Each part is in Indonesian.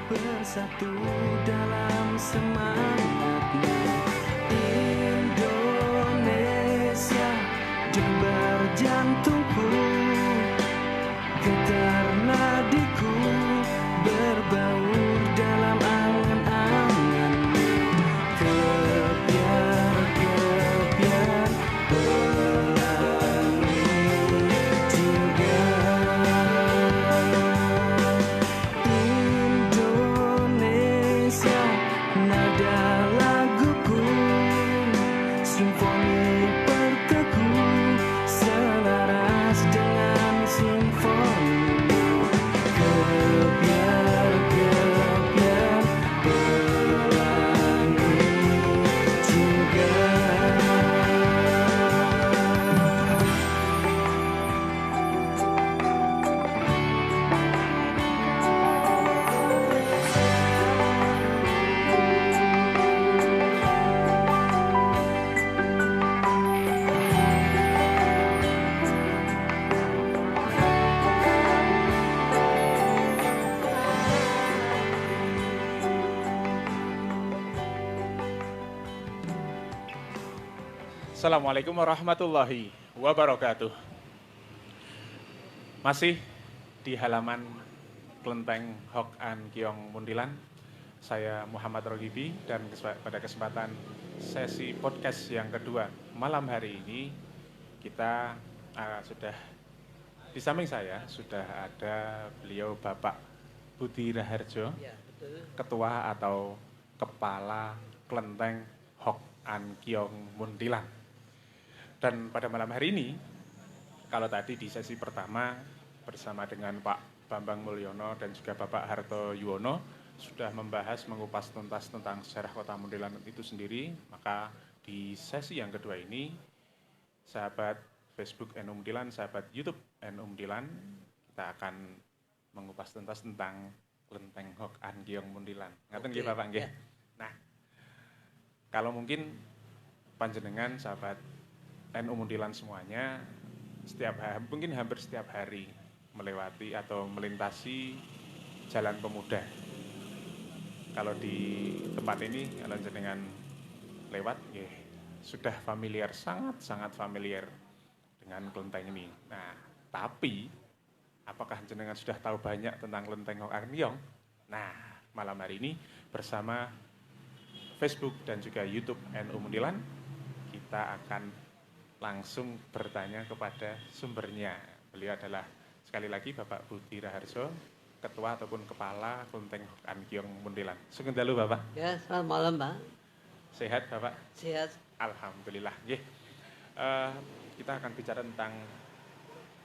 Bersatu dalam semangatmu. Indonesia, debar jantungku, getar nadiku, berbaur dalam angan-anganmu. Kebiar-kebiar pelangi juga. Nada laguku, simfoni berteguh, selaras dengan simfonimu. Kebiar-kebiar pelangi juga. Assalamualaikum warahmatullahi wabarakatuh. Masih di halaman Kelenteng Hok An Kiong Muntilan, saya Muhammad Rogibi, dan pada kesempatan sesi podcast yang kedua malam hari ini kita sudah di samping saya sudah ada beliau Bapak Budi Raharjo, ya, Ketua atau Kepala Kelenteng Hok An Kiong Muntilan. Dan pada malam hari ini, kalau tadi di sesi pertama bersama dengan Pak Bambang Mulyono dan juga Bapak Harto Yuwono sudah membahas mengupas tuntas tentang sejarah Kota Muntilan itu sendiri, maka di sesi yang kedua ini, sahabat Facebook NU Muntilan, sahabat YouTube NU Muntilan, kita akan mengupas tuntas tentang Kelenteng Hok An Kiong Muntilan. Ngaten nggih Bapak nggih. Nah, kalau mungkin panjenengan sahabat NU Muntilan semuanya mungkin hampir setiap hari melewati atau melintasi Jalan Pemuda. Kalau di tempat ini kalau jenengan lewat ya sudah familiar, sangat familiar dengan kelenteng ini. Nah, tapi apakah jenengan sudah tahu banyak tentang Kelenteng Hok An Kiong? Nah, malam hari ini bersama Facebook dan juga YouTube NU Muntilan kita akan langsung bertanya kepada sumbernya. Beliau adalah sekali lagi Bapak Budi Raharjo, Ketua ataupun Kepala Kelenteng Hok An Kiong Muntilan. Sugeng dalu Bapak. Ya, selamat malam Pak. Sehat Bapak? Sehat. Alhamdulillah. Kita akan bicara tentang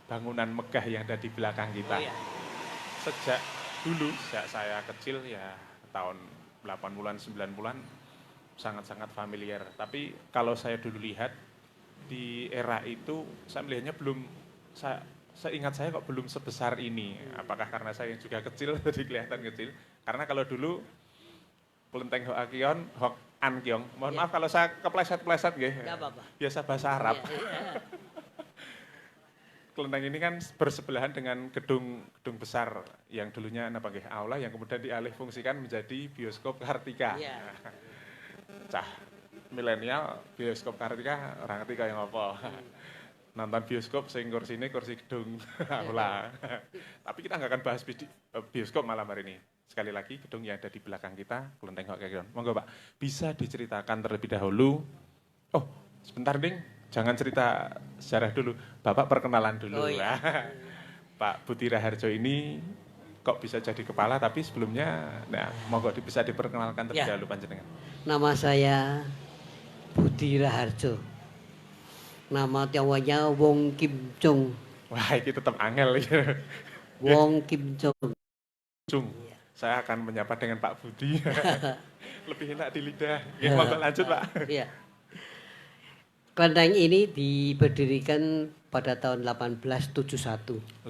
bangunan megah yang ada di belakang kita. Oh, ya. Sejak saya kecil ya tahun 80-an, 90-an sangat-sangat familiar. Tapi kalau saya dulu lihat di era itu saya melihatnya seingat saya kok belum sebesar ini. Apakah karena saya yang juga kecil jadi kelihatan kecil? Karena kalau dulu Kelenteng Hok An Kiong, mohon maaf kalau saya kepleset-pleset nggih. Enggak apa-apa. Biasa bahasa Arab. Ya. Kelenteng ini kan bersebelahan dengan gedung besar yang dulunya aula yang kemudian dialih fungsikan menjadi bioskop Kartika. Ya. Cah milenial bioskop Kartika orang ngerti kaya ngopo. Nonton bioskop sing kursi gedung aula. Tapi kita nggak akan bahas bioskop malam hari ini. Sekali lagi gedung yang ada di belakang kita Kelenteng Hok An Kiong. Monggo Pak, bisa diceritakan terlebih dahulu. Oh, sebentar Ding, jangan cerita sejarah dulu. Bapak perkenalan dulu. Oh, iya. Pak Budi Raharjo ini kok bisa jadi kepala, tapi sebelumnya monggo bisa diperkenalkan terlebih dahulu panjenengan. Nama saya Budi Raharjo. Nama Tionghoanya Wong Kim Chung. Wah, ini tetap angel ya. Wong Kim Chung. Cung. Saya akan menyapa dengan Pak Budi. Lebih enak di lidah. Ya, mau lanjut, Pak. Iya. Kelenteng ini diberdirikan pada tahun 1871. 18.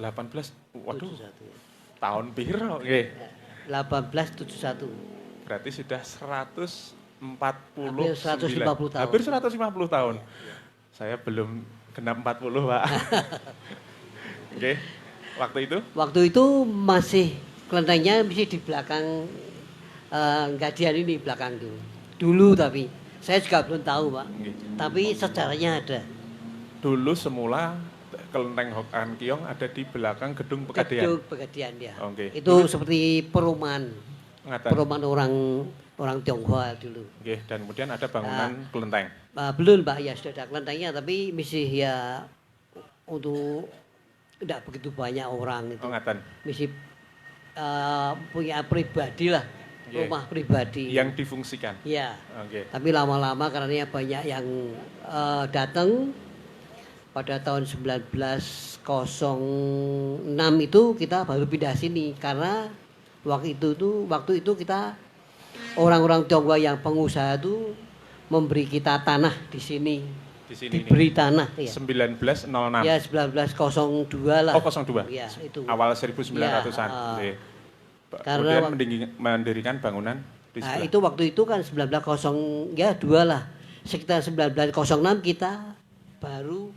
Waduh, 71, ya. tahun piro nggih. 1871. Berarti sudah 149. Hampir 150 tahun. Hampir 150 tahun. Saya belum genap 40, Pak. Oke. Waktu itu Masih kelentengnya masih di belakang Gadian ini belakang tuh. Dulu tapi saya juga belum tahu, Pak. Nggih. Tapi sejarahnya ada. Dulu semula kelenteng Hok An Kiong ada di belakang gedung Pegadian. Gedung Pegadian ya. Oke. Itu seperti perumahan Ngaten. orang Tionghoa dulu. Oke, dan kemudian ada bangunan kelenteng. Belum, Pak, ya sudah ada kelentengnya tapi masih ya untuk tidak begitu banyak orang itu. Oh, ngaten. Masih punya pribadi lah, Yeah. rumah pribadi. Yang difungsikan. Ya. Oke. Tapi lama-lama karena banyak yang datang pada tahun 1906 itu kita baru pindah sini karena waktu itu kita orang-orang Tionghoa yang pengusaha itu memberi kita tanah di sini. Di sini Diberi tanah ya. 1906. Ya 1902 lah. Oh, 02. Ya, itu. Awal 1900-an. Ya, Kemudian karena mendirikan bangunan di Nah, sebelah. itu waktu itu kan 1902 lah. Sekitar 1906 kita baru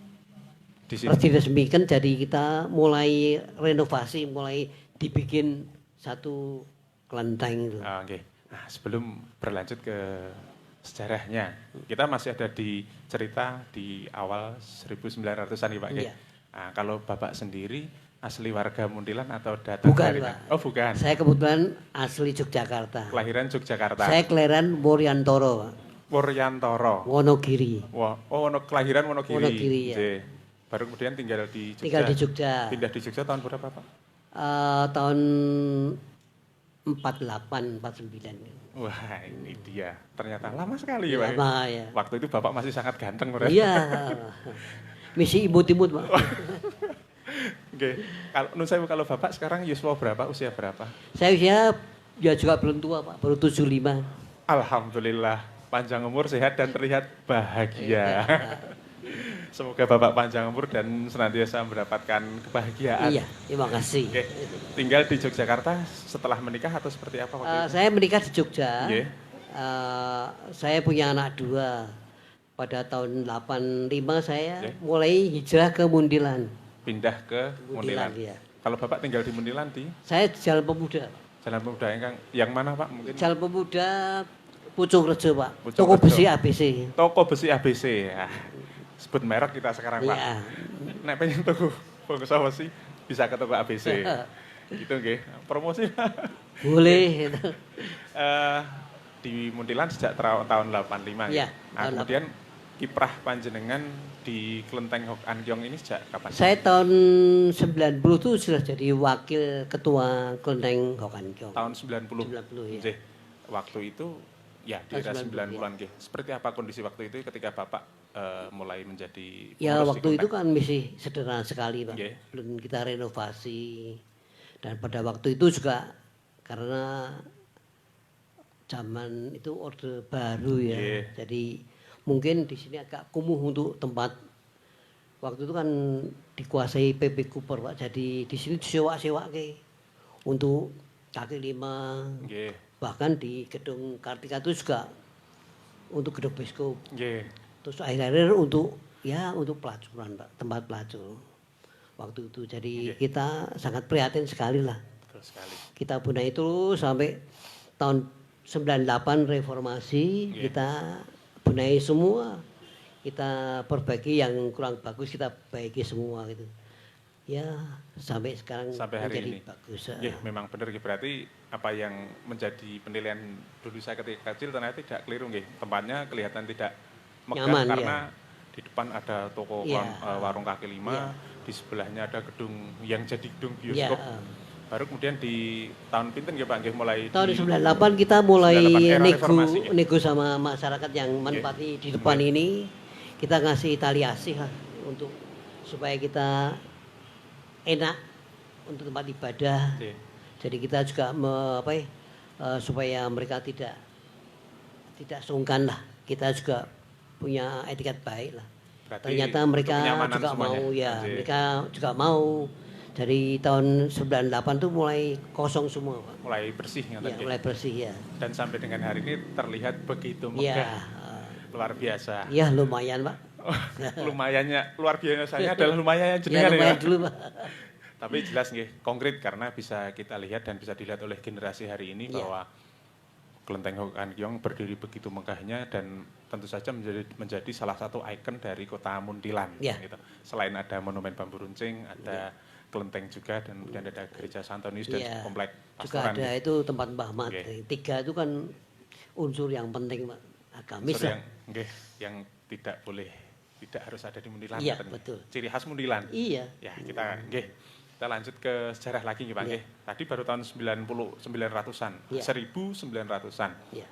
Di sini. diresmikan, jadi kita mulai renovasi, mulai dibikin satu kelenteng itu. Oke. Nah, sebelum berlanjut ke sejarahnya, kita masih ada di cerita di awal 1900-an ya, Pak. Iya. Nah, kalau Bapak sendiri asli warga Muntilan atau datang Bukan, dari Pak. Oh, bukan. Saya kebetulan asli Yogyakarta. Kelahiran Yogyakarta. Saya kelahiran Wuryantoro, Pak. Wuryantoro. Wonogiri. Wah, kelahiran Wonogiri. Wonogiri, ya. Oke. Baru kemudian tinggal di Jogja. Tinggal di Jogja. Pindah di Jogja tahun berapa, Pak? Tahun 48, 49. Wah, ini dia. Ternyata lama sekali ya, Pak. Lama ya. Waktu itu Bapak masih sangat ganteng, Pak. Iya. Misi imut-imut, Pak. Oke. Kalau Bapak sekarang yuswa berapa? Usia berapa? Saya usia ya juga belum tua, Pak. Baru 75. Alhamdulillah, panjang umur, sehat dan terlihat bahagia. Iya. Semoga Bapak panjang umur dan senantiasa mendapatkan kebahagiaan. Iya, terima kasih. Oke. Tinggal di Yogyakarta setelah menikah atau seperti apa waktu itu? Saya menikah di Jogja. Iya. Saya punya anak 2. Pada tahun 85 saya Oke. mulai hijrah ke Muntilan. Pindah ke Muntilan. Iya. Kalau Bapak tinggal di Muntilan di Saya di Jalan Pemuda. Jalan Pemuda yang mana, Pak? Mungkin Jalan Pemuda Pucung Rejo, Pak. Pucung Toko Rejo. besi ABC. Toko Besi ABC. Ah, sebut merek kita sekarang, Pak. Iya. Nek pengen tuku bungkus besi bisa ke toko ABC. Gitu nggih. Promosi. Boleh. Di Muntilan sejak tahun 85 Iya, ya. Nah, tahun kemudian kiprah panjenengan di Kelenteng Hok An Kiong ini sejak kapan? Saya tahun 90 itu sudah jadi wakil ketua Kelenteng Hok An Kiong. Tahun 90. 90 ya. Nggih. Waktu itu ya di era Tahun 90-an nggih. Seperti apa kondisi waktu itu ketika Bapak mulai menjadi Ya pengurus di waktu itu Kelenteng? kan masih sederhana sekali, Pak. Nggih. Belum kita renovasi. Dan pada waktu itu juga karena zaman itu orde baru ya. Nggih. Jadi mungkin di sini agak kumuh untuk tempat. Waktu itu kan dikuasai PP Cooper, Pak. Jadi di sini disewa-sewa untuk kaki lima. Nggih. Bahkan di gedung Kartika itu juga untuk gedung Biskop. Nggih. Terus akhir-akhir untuk pelacuran, Pak, tempat pelacur. Waktu itu jadi kita sangat prihatin sekali lah. Betul sekali. Kita benahi terus sampai tahun 98 reformasi, kita benahi semua. Kita perbaiki yang kurang bagus, kita baiki semua gitu. Ya, sampai sekarang Sampai hari menjadi ini. bagus. Nggih, memang benar nggih. Berarti apa yang menjadi penilaian dulu saya ketika kecil ternyata tidak keliru nggih. Tempatnya kelihatan tidak megah Nyaman, karena di depan ada toko Iya. warung kaki lima, di sebelahnya ada gedung yang jadi gedung Ya, bioskop. Baru kemudian di tahun pinten nggih Pak nggih mulai tahun di 98 kita mulai 98 era reformasi, ya? nego sama masyarakat yang menempati di depan ini. Kita ngasih tali asih lah. untuk supaya kita enak untuk tempat ibadah. Oke. Jadi kita juga supaya mereka tidak sungkan lah. Kita juga punya etiket baik lah. Berarti Ternyata untuk mereka kenyamanan juga semuanya. mau ya, Oke. mereka juga mau. Dari tahun 98 tuh mulai kosong semua, Pak. Mulai bersih Ya, ngoten nggih. mulai bersih ya. Dan sampai dengan hari ini terlihat begitu Ya, megah. Luar biasa. ya lumayan, Pak. Lumayannya luar biasanya adalah lumayan Ya jenengan ya. lumayan Pak. dulu, Pak. Tapi jelas nggih konkret karena bisa kita lihat dan bisa dilihat oleh generasi hari ini Iya. bahwa Kelenteng Hok An Kiong berdiri begitu megahnya dan tentu saja menjadi salah satu ikon dari kota Muntilan. Iya. Gitu. Selain ada monumen bambu runcing, ada kelenteng juga dan kemudian ada gereja Santonius dan Iya. komplek Juga pastoran. ada itu tempat Mbah Mat. Oke. 3 itu kan unsur yang penting, Pak. Agamis Unsur lah. yang tidak harus ada di Muntilan. Iya, katanya. betul. Ciri khas Muntilan. Iya. Ya, kita lanjut ke sejarah lagi nih Pak. Iya. nggih. Tadi baru tahun 900-an, Iya. 1900-an. Iya.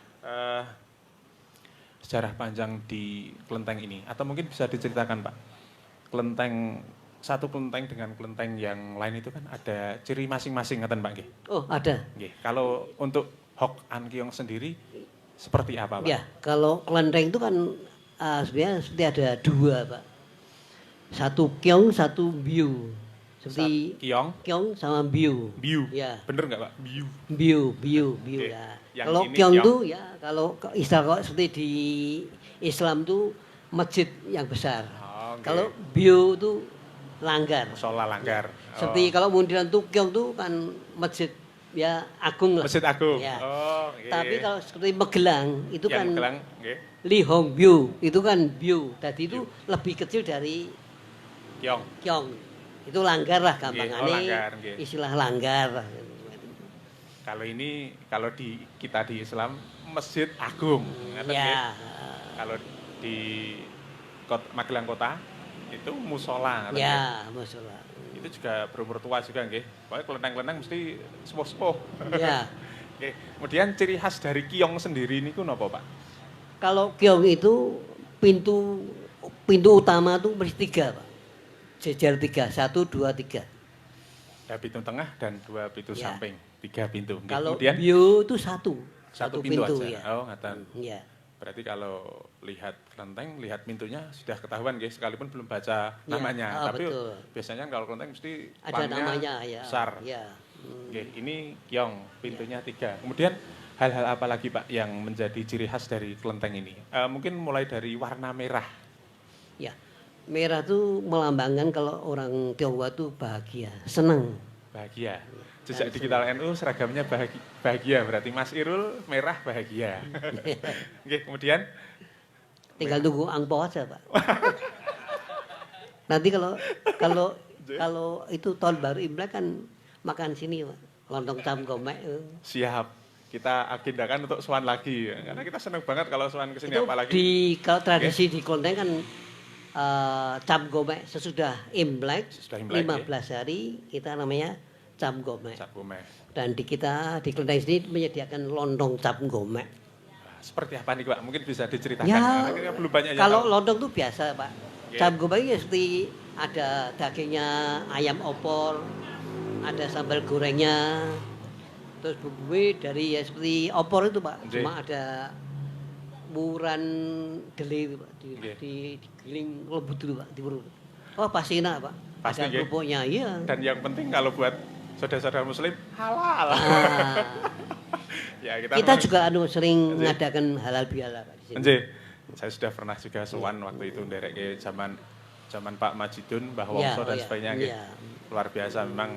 Sejarah panjang di kelenteng ini atau mungkin bisa diceritakan Pak. Satu kelenteng dengan kelenteng yang lain itu kan ada ciri masing-masing ngaten Pak nggih. Oh, ada. Nggih. Kalau untuk Hok An Kiong sendiri seperti apa Pak? Ya, kalau kelenteng itu kan sebenarnya seperti ada 2, Pak. Satu Kiong, satu Biu. Seperti Kiong sama Biu. Biu. Ya. Bener nggak Pak? Biu. Biu Oke. ya. Yang Kalau ini Kiong Kiong. tuh ya kalau istilah seperti di Islam tuh masjid yang besar. Oh, oke. Kalau Biu tuh langgar. Musola langgar. Seperti kalau Muntilan tuh Kiong tuh kan masjid ya agung lah. Masjid Agung. Ya. Oh, oke. Tapi kalau seperti Magelang itu yang kan Magelang, nggih. Li Hong Biu itu kan Biu. Tadi itu lebih kecil dari Kiong. Kiong. Itu langgar lah Nggih, gampangannya. langgar, nggih. Istilah langgar. Kalau kita di Islam Masjid Agung. Ngaten nggih. Ya. Kalau di Magelang Kota itu musola. ngaten nggih. Ya, masalah. Itu juga berumur tua juga nggih. Pokoknya kelenteng-kelenteng mesti sepuh-sepuh. Ya. Oke. Kemudian ciri khas dari Kiong sendiri niku napa, Pak? Kalau Kiong itu pintu utama tuh mesti 3, Pak. Jejer 3, 1, 2, 3. Ada pintu tengah dan 2 pintu Ya. samping, 3 pintu. Nggih. Kalau Kemudian Biu itu 1. satu pintu aja. ya. Oh, ngaten. Ya. Berarti kalau lihat kelenteng, lihat pintunya sudah ketahuan guys, sekalipun belum baca Ya, namanya. Tapi betul. biasanya kalau kelenteng mesti Ada plangnya namanya ya. besar. Ya. Oke, ini Kiong, pintunya 3. Kemudian hal-hal apa lagi Pak yang menjadi ciri khas dari kelenteng ini? Mungkin mulai dari warna merah. Ya. Merah tuh melambangkan kalau orang Tionghoa tuh bahagia, senang. Bahagia. Jejak digital NU seragamnya bahagia, berarti Mas Irul merah bahagia. Oke, kemudian Tinggal tunggu angpau aja, Pak. Nanti kalau itu tahun baru Imlek kan makan sini, Pak. Lontong cam gomek. siap kita agendakan untuk sowan lagi karena kita senang banget kalau sowan kesini Itu apalagi kalau tradisi di Kelenteng kan cam gomek sesudah Imlek, Sesudah Imlek, 15 hari kita namanya cam gomek. Cap Gomeh. Dan di Kelenteng sini menyediakan lontong cam gomek. Nah, seperti apa nih Pak? Mungkin bisa diceritakan. Ya, Karena kita belum banyak yang kalau tahu. lontong tuh biasa, Pak. Oke. Cam gomek ya seperti ada dagingnya ayam opor, ada sambal gorengnya, terus bumbu dari ya seperti opor itu, Pak. Oke. Cuma ada muran deli itu, Pak. Oke. Digiling lembut dulu, Pak, diurut. Oh, pasti enak, Pak. Pasti, ada oke. kerupuknya, iya. Dan yang penting kalau buat saudara-saudara muslim halal. Ah, Ya, kita memang- juga sering Oke. mengadakan halal bihalal, Pak, di sini. Nggih. Saya sudah pernah juga sowan waktu itu nderek ke zaman Pak Majidun, Mbah Wongso dan sebagainya nggih. Iya. Luar biasa memang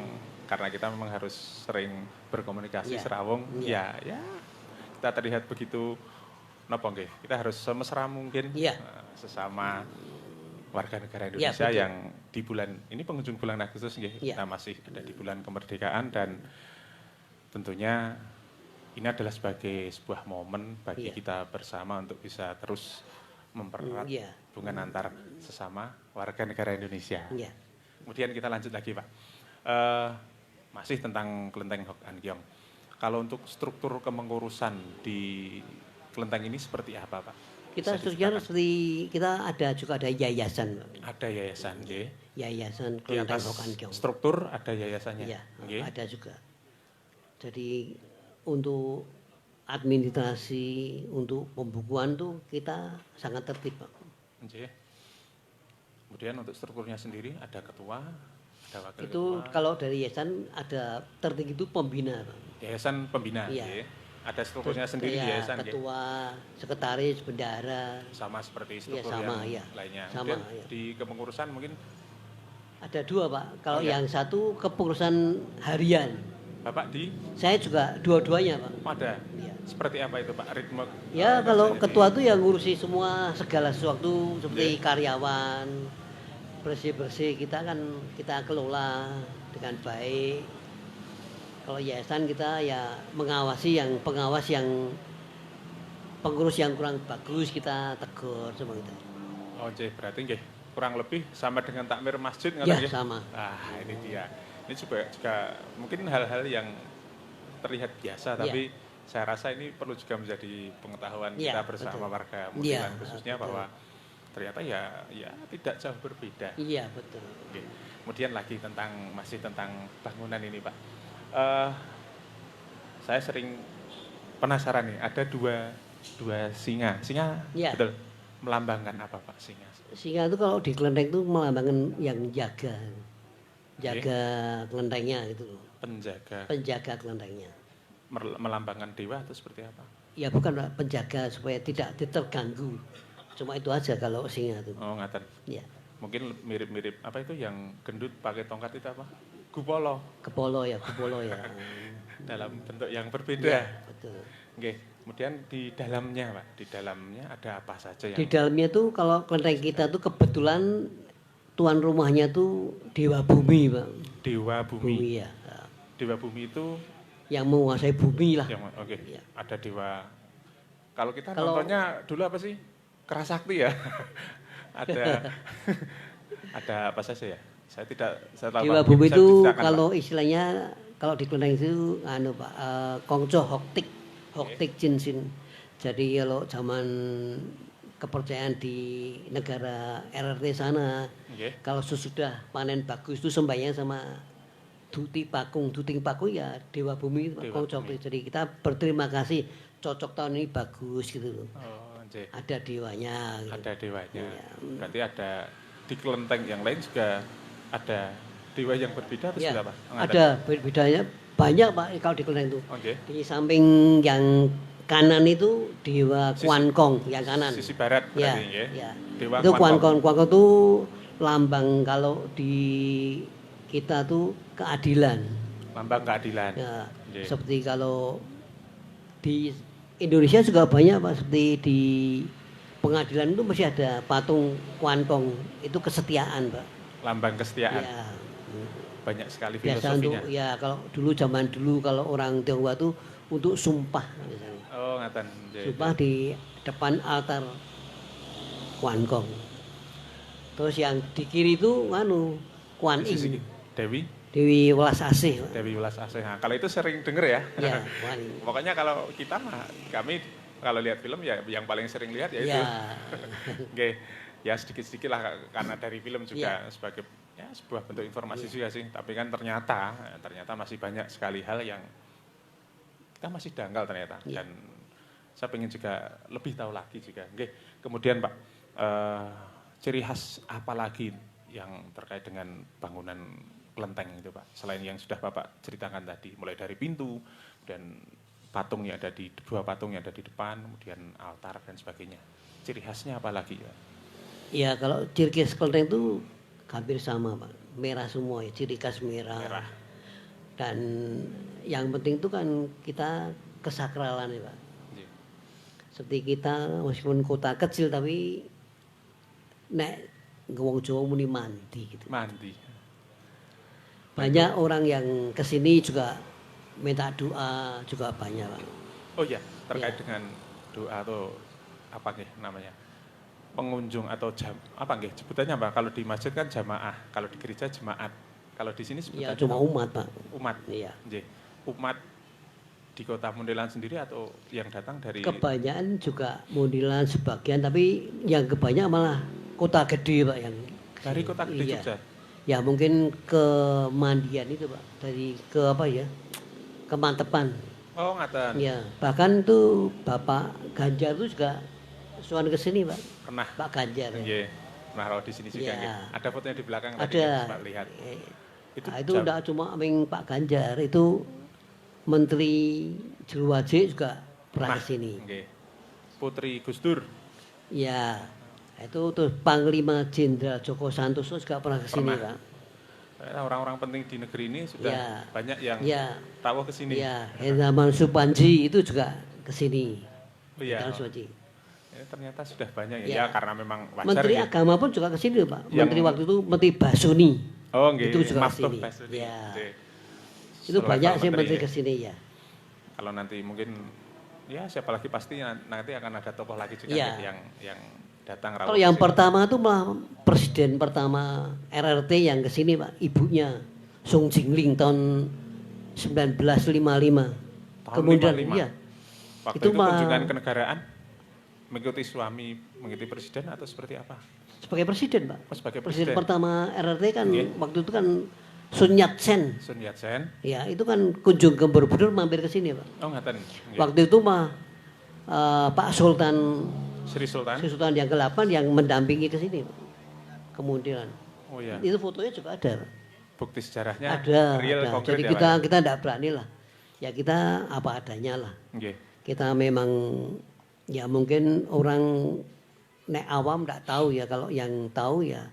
karena kita memang harus sering berkomunikasi Iya. serawung. Iya. Ya. Kita terlihat begitu napa nggih. Kita harus semesra mungkin Iya. sesama warga negara Iya, Indonesia betul. yang di bulan ini penghujung bulan Agustus nggih. Iya. Kita masih ada di bulan kemerdekaan dan tentunya ini adalah sebagai sebuah momen bagi Iya. kita bersama untuk bisa terus mempererat Iya. hubungan antar sesama warga negara Indonesia. Iya. Kemudian kita lanjut lagi Pak. Masih tentang Kelenteng Hok An Kiong. Kalau untuk struktur kepengurusan di Kelenteng ini seperti apa Pak? Kita Bisa strukturnya diceritakan. seperti kita juga ada yayasan, Pak. Ada yayasan, nggih. Yayasan Di Kelenteng atas Hok An Kiong. struktur ada yayasannya. Iya, Nggih. ada juga. Jadi untuk administrasi, untuk pembukuan tuh kita sangat tertib, Pak. Nggih. Kemudian untuk strukturnya sendiri ada ketua, ada wakil Itu ketua. kalau dari yayasan ada tertinggi itu pembina, Pak. Yayasan pembina, Iya. nggih. Ada strukturnya sendiri di Ya, yayasan, nggih. ketua, sekretaris, bendahara, Sama seperti Iya, struktur sama, yang iya. lainnya. Sama, Kemudian iya. di kepengurusan mungkin ada dua, Pak. Kalau Oh, iya. yang satu kepengurusan harian, Bapak di saya juga dua-duanya, Pak. ada. Iya. Seperti apa itu Pak ritme? Ya kalau kerjanya di- ketua itu yang ngurusi semua segala sesuatu seperti karyawan, bersih-bersih kita kan kita kelola dengan baik. Kalau yayasan kita ya mengawasi yang pengawas yang pengurus yang kurang bagus kita tegur semua itu. Oh, nggih, berarti nggih kurang lebih sama dengan takmir masjid Ya nggih? sama. Ah, ini dia. Ini juga mungkin hal-hal yang terlihat biasa, Iya. tapi saya rasa ini perlu juga menjadi pengetahuan Iya, kita bersama betul. warga Iya, Muntilan khususnya betul. bahwa ternyata ya tidak jauh berbeda. Iya betul. Oke. Kemudian lagi masih tentang bangunan ini Pak. Saya sering penasaran nih, ada dua singa. Singa Iya. betul melambangkan apa Pak singa? Singa itu kalau di kelenteng itu melambangkan yang jaga kelentengnya gitu loh. Penjaga kelentengnya. Melambangkan dewa atau seperti apa? Ya bukan Pak, penjaga supaya tidak terganggu. Cuma itu aja kalau singa itu. Oh ngaten. Ya, Mungkin mirip-mirip apa itu yang gendut pakai tongkat itu apa? Gupolo kepolo ya. dalam bentuk yang berbeda. Ya, betul. Oke. Kemudian di dalamnya Pak, di dalamnya ada apa saja Di yang dalamnya tuh kalau kelenteng kita tuh kebetulan tuan rumahnya tuh Dewa Bumi, Pak. dewa bumi. Bumi ya. Dewa bumi itu Yang menguasai bumi lah. yang oke. Iya. Ada dewa. Kalau kita Kalau- nontonnya dulu apa sih? Kerasakti ya. ada ada apa saja ya? Saya tahu Dewa Pak. Bumi Bisa itu diceritakan, Pak? kalau istilahnya kalau di kelenteng itu Pak, Kongco Hoktik Jinsin. Jadi kalau zaman kepercayaan di negara RRT sana, Nggih. kalau sesudah panen bagus itu sembahyang sama Duting Pakung ya Dewa Bumi itu Pak, Dewa Kongco Bumi. Hoktik. Jadi kita berterima kasih cocok tahun ini bagus gitu loh. Oh, nggih. Ada dewanya gitu. Ada dewanya. Iya. Berarti ada di kelenteng yang lain juga ada dewa yang berbeda atau Ya, seperti apa? ada bedanya banyak Pak kalau di kelenteng itu. Oke. Di samping yang kanan itu Dewa Sisi- Kwan Kong yang kanan. Sisi barat Ya, berarti nggih. ya. Dewa Itu Kwan Kwan Kong itu lambang kalau di kita tuh keadilan. Lambang keadilan. Ya, Nggih. seperti kalau di Indonesia juga banyak Pak, seperti di pengadilan itu masih ada patung Kwan Kong, itu kesetiaan Pak. Lambang kesetiaan. Ya. Banyak sekali Biasa untuk filosofinya. ya kalau zaman dulu kalau orang Tionghoa tuh untuk sumpah misalnya. Oh, ngaten. Nggih. Sumpah di depan altar Kwan Kong. Terus yang di kiri itu Kwan Di sisi Ing, Dewi, Dewi Welas Asih. Pak. Dewi Welas Asih. Nah, kalau itu sering denger ya. Ya, Kwan Ing. Pokoknya kalau kita mah kami kalau lihat film ya yang paling sering lihat ya itu. Ya. Oke, ya sedikit-sedikit lah karena dari film juga Iya. sebagai ya sebuah bentuk informasi juga sih. Tapi kan ternyata masih banyak sekali hal yang kita masih dangkal ternyata. Iya. Dan saya ingin juga lebih tahu lagi juga. Oke, kemudian Pak, ciri khas apa lagi yang terkait dengan bangunan kelenteng itu Pak? Selain yang sudah Bapak ceritakan tadi, mulai dari pintu dan patung yang ada di dua patung yang ada di depan, kemudian altar dan sebagainya. Ciri khasnya apa lagi ya? Ya kalau ciri khas kelenteng itu hampir sama Pak. Merah semua ya, ciri khas merah. Merah. Dan yang penting itu kan kita kesakralan ya Pak. Iya. Seperti kita meskipun kota kecil tapi nek wong Jawa muni mandi gitu. Mandi. Banyak orang yang kesini juga minta doa juga banyak Pak. Oh iya, terkait Iya. dengan doa atau apa nih namanya? Pengunjung atau apa nggih sebutannya Pak? Kalau di masjid kan jamaah, kalau di gereja jemaat. Kalau di sini Ya sebutannya cuma umat Pak. umat. Iya. Nggih. Umat di kota Muntilan sendiri atau yang datang dari Kebanyakan juga Muntilan sebagian, tapi yang kebanyak malah kota gede Pak yang dari kota gede iya. Jogja? Ya mungkin ke Mandian itu Pak, dari ke apa ya, ke Mantepan. Oh ngaten. Ya, bahkan tuh Bapak Ganjar itu juga sowan ke sini Pak, Pernah. Pak Ganjar. Ya. Nggih. Pernah rawuh di sini juga Iya. nggih. Ada fotonya di belakang tadi Ada. yang sempat lihat. Itu, Itu itu jam- enggak cuma aming Pak Ganjar, itu Menteri Juru Wajik juga pernah ke sini. Nggih. Putri Gus Dur. Ya, itu tuh Panglima Jenderal Joko Santoso juga pernah ke sini Pernah. Pak. Orang-orang penting di negeri ini sudah Ya. banyak yang Ya, rawuh ke sini. ya, Hendraman Supanji itu juga ke sini. Oh, iya. Hendraman Supanji. Ternyata sudah banyak ya. Ya. Ya karena memang wajar. Menteri nggih. Agama pun juga ke sini Pak. Yang- Menteri waktu itu Menteri Basuni. Oh nggih. Itu juga Maftuh kesini. Basuni. Ya. Nggih. Itu Selevel banyak sih menteri ya. ke sini ya. Kalau nanti mungkin ya siapa lagi pasti nanti akan ada tokoh lagi juga Iya. nih yang datang rawuh. Kalau yang ke sini. pertama itu malah presiden pertama RRT yang ke sini Pak, ibunya Sung Jingling tahun 1955. Tahun Kemudian 55. iya, Waktu itu itu mah- kunjungan kenegaraan mengikuti suami mengikuti presiden atau seperti apa? sebagai presiden Pak. Oh, sebagai Presiden presiden. pertama RRT kan Iya. waktu itu kan Sun Yat-sen. Sun Yat-sen. Ya, itu kan kunjung ke Borobudur mampir ke sini Pak. Oh ngaten. Nggih. Waktu itu mah Pak Sultan Sri Sultan. Sri Sultan yang ke-8 yang mendampingi ke sini Pak. Kemudian Oh ya. itu fotonya juga ada Pak. Bukti sejarahnya Ada, real ada. konkret Jadi ya, kita Pak? kita tidak berani lah. Ya kita apa adanya lah. Nggih. Kita memang ya mungkin orang nek awam tidak tahu ya, kalau yang tahu ya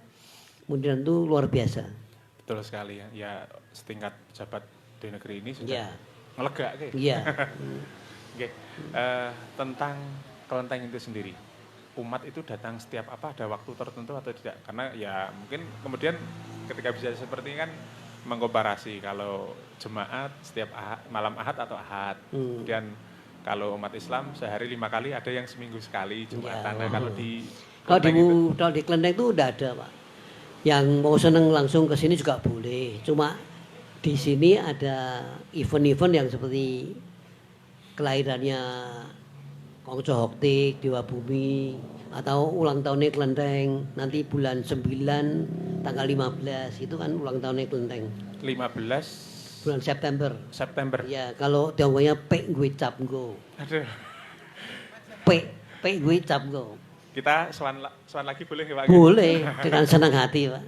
kemudian itu luar biasa. Betul sekali ya. Ya setingkat pejabat di negeri ini sudah Iya. ngelega ke. Iya. Oke, tentang kelenteng itu sendiri, umat itu datang setiap apa, ada waktu tertentu atau tidak? Karena ya mungkin kemudian ketika bisa seperti ini kan mengkomparasi kalau jemaat setiap malam ahad atau ahad, kemudian kalau umat Islam sehari 5 kali, ada yang seminggu sekali jumatan. Nah, kalau di Kalau di kelenteng itu, kalau di Klenteng itu udah ada Pak. Yang mau seneng langsung ke sini juga boleh. Cuma di sini ada event-event yang seperti kelahirannya Kongco Hoktik, Dewa Bumi, atau ulang tahunnya Klenteng. Nanti bulan 9 tanggal 15 itu kan ulang tahunnya Klenteng. 15 Bulan September. September. Ya, kalau Tiongkoknya Pek Gue Cap Go. Aduh, Pek Gue Cap Go. kita soal lagi boleh ya Pak? Boleh dengan senang hati Pak.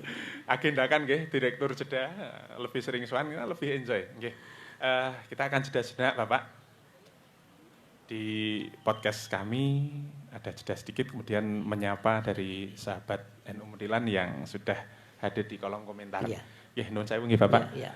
Agendakan nggih direktur jeda lebih sering sowan kita lebih enjoy nggih. Kita akan jeda sejenak Bapak. Di podcast kami ada jeda sedikit kemudian menyapa dari sahabat NU Muntilan yang sudah hadir di kolom komentar. Iya. Nggih nuwun sewu nggih Bapak. Ya, ya.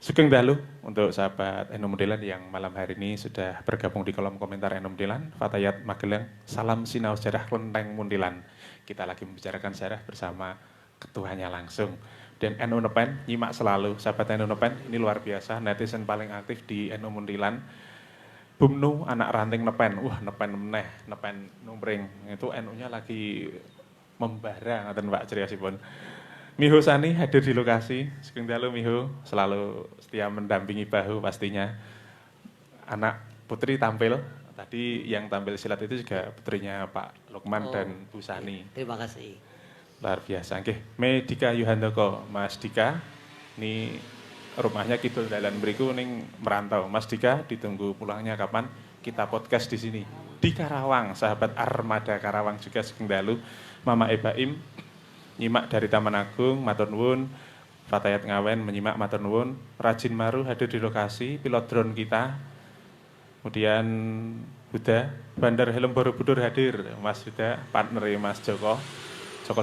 Sugeng dalu untuk sahabat NU Muntilan yang malam hari ini sudah bergabung di kolom komentar NU Muntilan. Fatayat Magelang, salam sinau sejarah Klenteng Muntilan. Kita lagi membicarakan sejarah bersama ketuanya langsung. Dan NU Nepen, nyimak selalu sahabat NU Nepen, ini luar biasa, netizen paling aktif di NU Muntilan. Bumnu anak ranting Nepen, wah Nepen meneh, Nepen numring, itu NU-nya lagi membara ngaten Pak ceriosipun. Miho Sani hadir di lokasi, sugeng dalu Miho, selalu setia mendampingi bahu pastinya. Anak putri tampil, tadi yang tampil silat itu juga putrinya Pak Lukman dan Bu Sani. Terima kasih. Luar biasa. Oke, Medika Yuhandoko, Mas Dika, ini rumahnya kidul dalan beriku ning merantau. Mas Dika ditunggu pulangnya kapan? Kita podcast di sini. Di Karawang, sahabat Armada Karawang juga sugeng dalu. Mama Ebaim nyimak dari Taman Agung, matur nuwun. Fatayat Ngawen menyimak matur nuwun. Rajin Maru hadir di lokasi, pilot drone kita. Kemudian Huda, Bandar Helm Borobudur hadir. Mas Huda, partner Mas Joko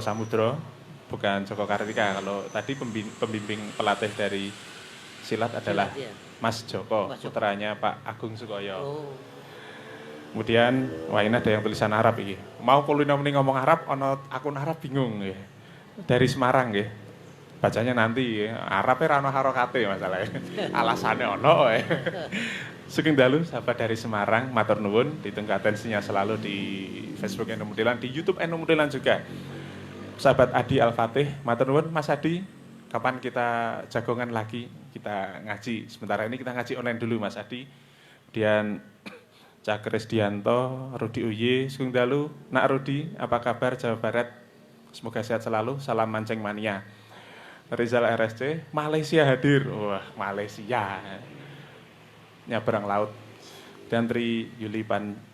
Samudro, bukan Joko Kartika. Kalau tadi pembimbing pelatih dari silat adalah Silat, ya. Mas Joko, Mas Joko. putranya Pak Agung Sukoyo. Oh, Kemudian, wah ini ada yang tulisan Arab ini. Mau kulino mending ngomong Arab, ono akun Arab bingung ya. Dari Semarang ya. Bacanya nanti ya. Arabnya rano harokate masalahnya. Alasannya ono ya. Sugeng dalu sahabat dari Semarang, matur nuwun, ditunggu atensinya selalu di Facebook NU Muntilan, di YouTube NU Muntilan juga. Sahabat Adi Al-Fatih, matur nuwun Mas Adi, kapan kita jagongan lagi, kita ngaji. Sementara ini kita ngaji online dulu Mas Adi. Kemudian Cak Krisdianto, Rudi Uye, Sugeng Dalu, Nak Rudi, apa kabar Jawa Barat? Semoga sehat selalu, salam mancing mania. Rizal RSC, Malaysia hadir, wah Malaysia, nyabrang laut. Dan Tri Yuli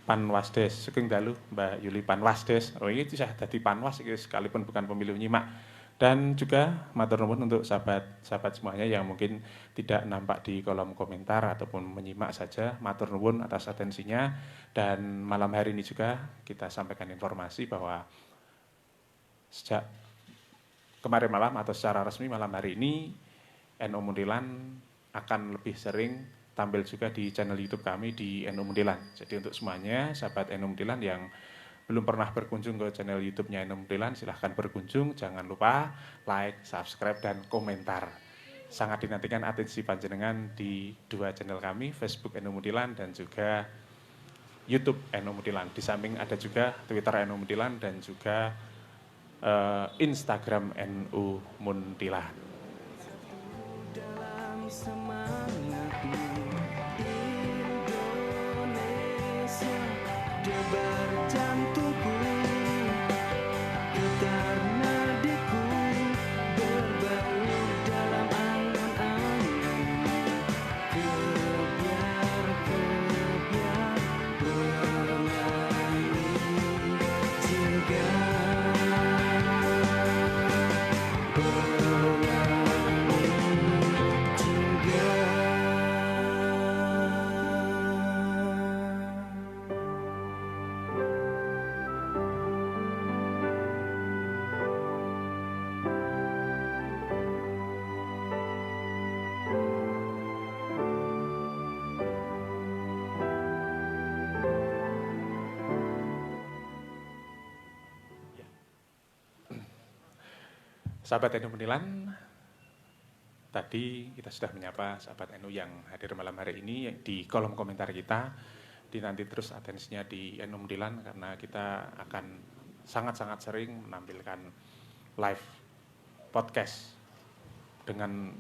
Panwasdes, Sugeng Dalu, Mbak Yuli Panwasdes, oh ini bisa jadi Panwas, sekalipun bukan pemilu nyimak. Dan juga matur nuwun untuk sahabat-sahabat semuanya yang mungkin tidak nampak di kolom komentar ataupun menyimak saja. Matur nuwun atas atensinya. Dan malam hari ini juga kita sampaikan informasi bahwa sejak kemarin malam atau secara resmi malam hari ini NU Mundilan akan lebih sering tampil juga di channel YouTube kami di NU Mundilan. Jadi untuk semuanya sahabat NU Mundilan yang belum pernah berkunjung ke channel YouTube-nya NU Mundilan, silahkan berkunjung. Jangan lupa like, subscribe, dan komentar. Sangat dinantikan atensi panjenengan di dua channel kami, Facebook NU Mundilan dan juga YouTube NU Mundilan. Di samping ada juga Twitter NU Mundilan dan juga Instagram NU Mundilan. Dalam semangatmu Indonesia, debar jantungku, getar nadiku, berbaur dalam angan-anganmu, kebiar-kebiar menyanyi jingga. Sahabat NU Mundilan, tadi kita sudah menyapa sahabat NU yang hadir malam hari ini di kolom komentar kita. Dinanti terus atensinya di NU Mundilan karena kita akan sangat-sangat sering menampilkan live podcast dengan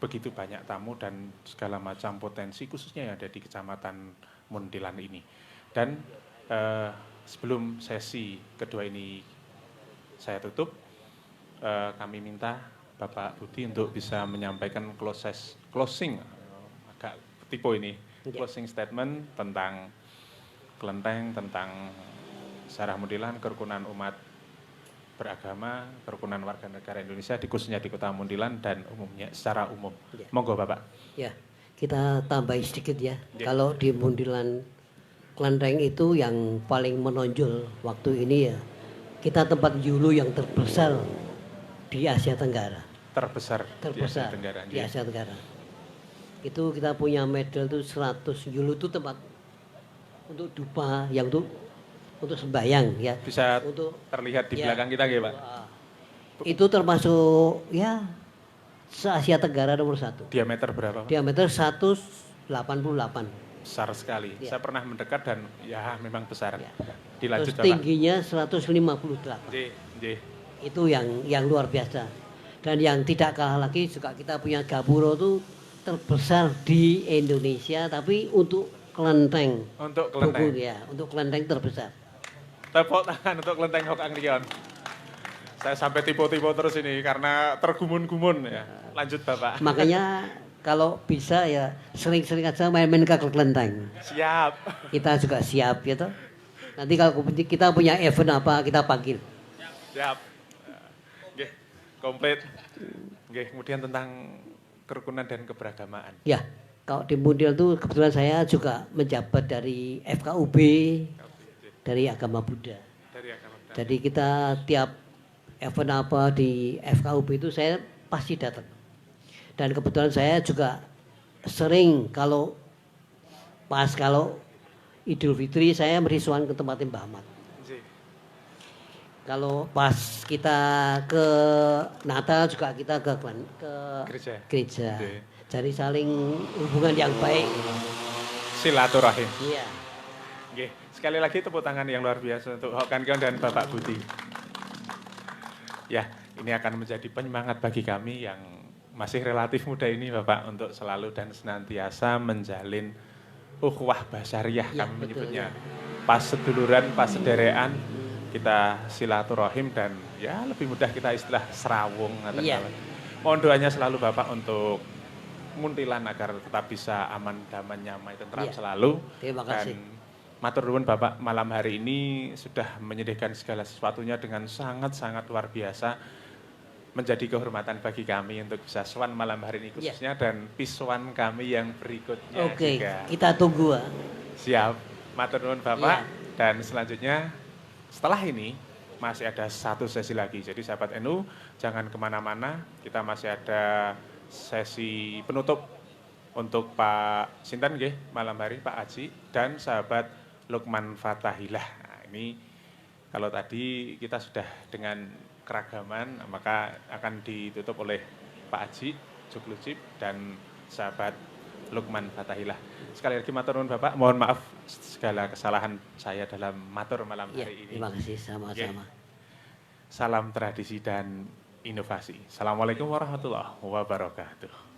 begitu banyak tamu dan segala macam potensi khususnya yang ada di Kecamatan Mundilan ini. Dan sebelum sesi kedua ini saya tutup, kami minta Bapak Budi untuk bisa menyampaikan closing, agak tipe ini, closing statement tentang kelenteng, tentang sejarah Mundilan, kerukunan umat beragama, kerukunan warga negara Indonesia, khususnya di Kota Mundilan dan umumnya secara umum. Ya. Monggo Bapak. Ya, kita tambahin sedikit ya. Kalau di Mundilan kelenteng itu yang paling menonjol waktu ini ya, kita tempat yulu yang terbesar di Asia Tenggara. Terbesar di Asia Tenggara. Di Asia Tenggara. Itu kita punya medal itu 100 yulu itu tempat untuk dupa yang untuk sembahyang ya. Bisa untuk terlihat di belakang kita ya Pak. Itu termasuk ya se-Asia Tenggara nomor 1. Diameter berapa Pak? Diameter 188. Besar sekali. Ya. Saya pernah mendekat dan ya memang besar. Ya. Terus Dilanjut tingginya 158. Itu yang luar biasa. Dan yang tidak kalah lagi juga kita punya gapura itu terbesar di Indonesia tapi untuk kelenteng. Untuk kelenteng. Ya, untuk kelenteng terbesar. Tepuk tangan untuk kelenteng Hok Angrion. Saya sampai tipe-tipe terus ini karena tergumun-gumun ya. Lanjut Bapak. Makanya kalau bisa ya sering-sering aja main-main ke kelenteng. Siap. Kita juga siap gitu. Nanti kalau kita punya event apa kita panggil. Siap. Oke, komplit. Oke, kemudian tentang kerukunan dan keberagamaan. Ya, kalau di Mundial itu kebetulan saya juga menjabat dari FKUB, dari agama Buddha. Jadi kita tiap event apa di FKUB itu saya pasti datang. Dan kebetulan saya juga sering kalau Idul Fitri saya merisuan ke tempat Mbah Ahmad. Kalau pas kita ke Natal juga kita ke gereja. Jadi saling hubungan yang baik. Silaturahim. Iya. Oke, sekali lagi tepuk tangan yang luar biasa untuk Hok Angrion dan Bapak Budi. Ya, ini akan menjadi penyemangat bagi kami yang masih relatif muda ini Bapak untuk selalu dan senantiasa menjalin ukhuwah basyariah Ya, kami betul, menyebutnya. ya. Pas seduluran, pas sederean, kita silaturahim dan ya lebih mudah kita istilah serawung. Iya. Mohon doanya selalu Bapak untuk Muntilan agar tetap bisa aman, damai, nyaman, tentram Iya. selalu. Terima kasih. Dan matur nuwun Bapak malam hari ini sudah menyediakan segala sesuatunya dengan sangat-sangat luar biasa. Menjadi kehormatan bagi kami untuk bisa sowan malam hari ini Iya. khususnya dan pisuan kami yang berikutnya Oke, juga. kita tunggu. Ah. Siap, matur nuwun Bapak. Iya. Dan selanjutnya setelah ini masih ada satu sesi lagi. Jadi sahabat NU jangan kemana-mana, kita masih ada sesi penutup untuk Pak Sinten nggih malam hari, Pak Aji dan sahabat Lukman Fathahilah. Nah, ini kalau tadi kita sudah dengan keragaman, maka akan ditutup oleh Pak Aji Joglucip dan sahabat Lukman Fathahilah. Sekali lagi matur nuwun Bapak, mohon maaf segala kesalahan saya dalam matur malam Iya, hari ini. terima kasih sama-sama. Salam tradisi dan inovasi. Assalamualaikum warahmatullahi wabarakatuh.